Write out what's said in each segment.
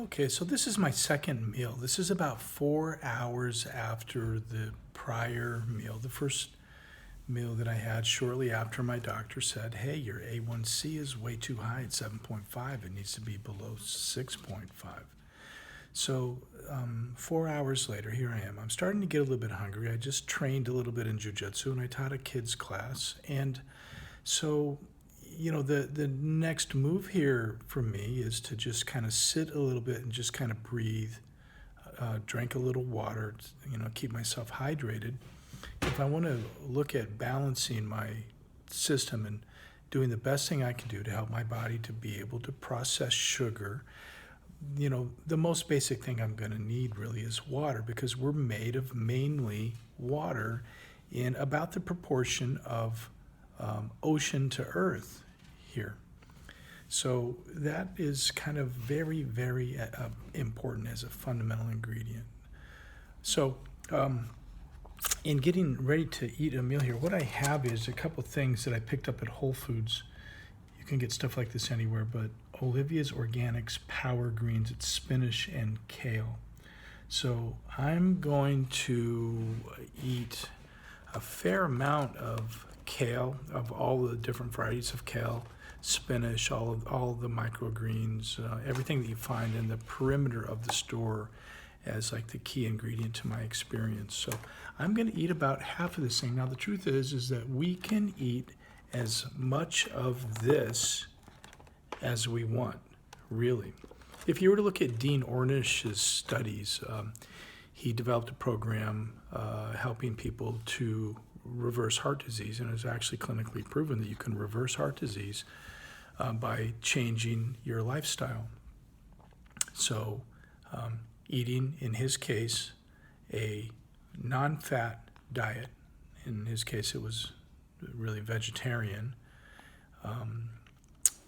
Okay, so this is my second meal. This is about 4 hours after the prior meal. The first meal that I had shortly after my doctor said, hey, your A1C is way too high at 7.5. It needs to be below 6.5. So 4 hours later, here I am. I'm starting to get a little bit hungry. I just trained a little bit in jujitsu and I taught a kids class. And so, the next move here for me is to just kind of sit a little bit and just kind of breathe, drink a little water, keep myself hydrated. If I want to look at balancing my system and doing the best thing I can do to help my body to be able to process sugar, the most basic thing I'm going to need really is water because we're made of mainly water in about the proportion of ocean to earth here. So that is kind of very, very important as a fundamental ingredient. So in getting ready to eat a meal here, what I have is a couple things that I picked up at Whole Foods. You can get stuff like this anywhere, but Olivia's Organics Power Greens, it's spinach and kale. So I'm going to eat a fair amount of kale, of all the different varieties of kale, spinach, all of the microgreens, everything that you find in the perimeter of the store as like the key ingredient to my experience. So I'm going to eat about half of this thing. Now the truth is that we can eat as much of this as we want, really. If you were to look at Dean Ornish's studies, he developed a program helping people to reverse heart disease, and it was actually clinically proven that you can reverse heart disease by changing your lifestyle. So eating, in his case, a non-fat diet. In his case, it was really vegetarian.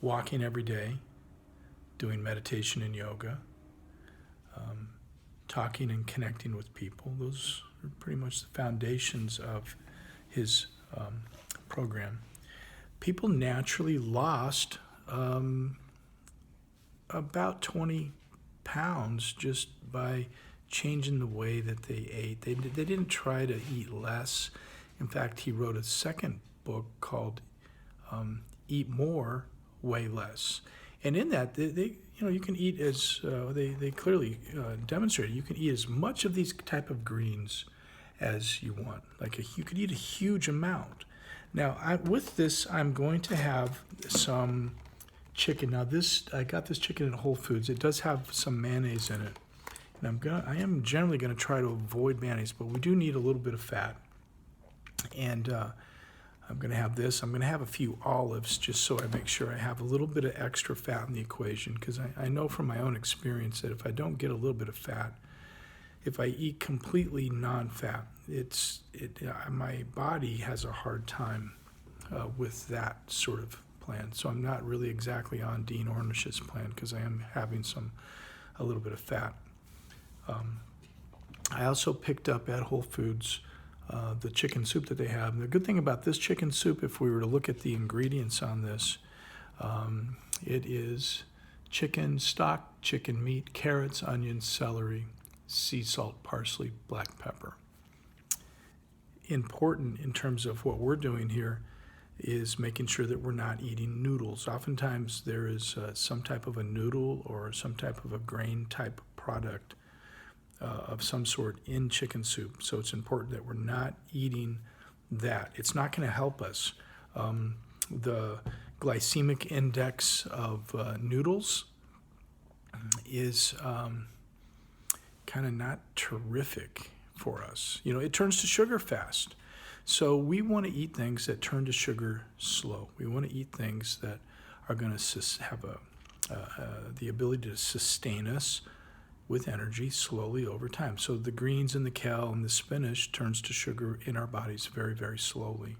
Walking every day, doing meditation and yoga, talking and connecting with people. Those are pretty much the foundations of his program. People naturally lost about 20 pounds just by changing the way that they ate. They didn't try to eat less. In fact, he wrote a second book called Eat More, Weigh Less. And in that, you can eat as, they clearly demonstrated, you can eat as much of these type of greens as you want. You could eat a huge amount. Now, with this, I'm going to have some chicken. Now, I got this chicken at Whole Foods. It does have some mayonnaise in it. And I am generally going to try to avoid mayonnaise, but we do need a little bit of fat. And I'm going to have this. I'm going to have a few olives just so I make sure I have a little bit of extra fat in the equation, because I know from my own experience that if I don't get a little bit of fat, if I eat completely non-fat, my body has a hard time with that sort of plan. So I'm not really exactly on Dean Ornish's plan because I am having a little bit of fat. I also picked up at Whole Foods the chicken soup that they have. And the good thing about this chicken soup, if we were to look at the ingredients on this, it is chicken stock, chicken meat, carrots, onions, celery, sea salt, parsley, black pepper. Important in terms of what we're doing here is making sure that we're not eating noodles. Oftentimes there is some type of a noodle or some type of a grain type product of some sort in chicken soup. So it's important that we're not eating that. It's not going to help us. The glycemic index of noodles is kind of not terrific for us. It turns to sugar fast. So we want to eat things that turn to sugar slow. We want to eat things that are going to have the ability to sustain us with energy slowly over time. So the greens and the kale and the spinach turns to sugar in our bodies very, very slowly.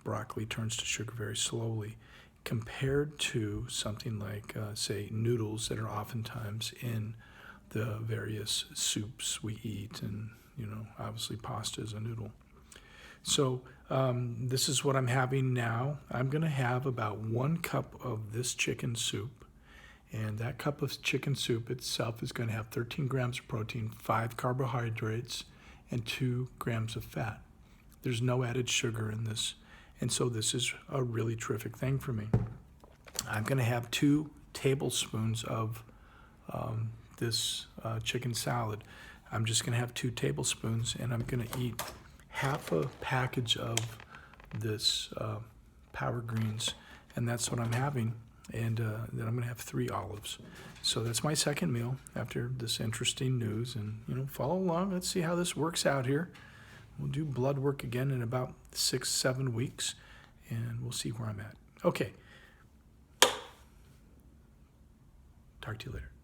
Broccoli turns to sugar very slowly compared to something like, say, noodles that are oftentimes in the various soups we eat. And, obviously pasta is a noodle. So this is what I'm having now. I'm going to have about 1 cup of this chicken soup. And that cup of chicken soup itself is going to have 13 grams of protein, 5 carbohydrates, and 2 grams of fat. There's no added sugar in this. And so this is a really terrific thing for me. I'm going to have 2 tablespoons of this chicken salad. I'm just going to have 2 tablespoons, and I'm going to eat half a package of this Power Greens, and that's what I'm having. And then I'm going to have 3 olives. So that's my second meal after this interesting news. And, follow along. Let's see how this works out here. We'll do blood work again in about 6-7 weeks, and we'll see where I'm at. Okay. Talk to you later.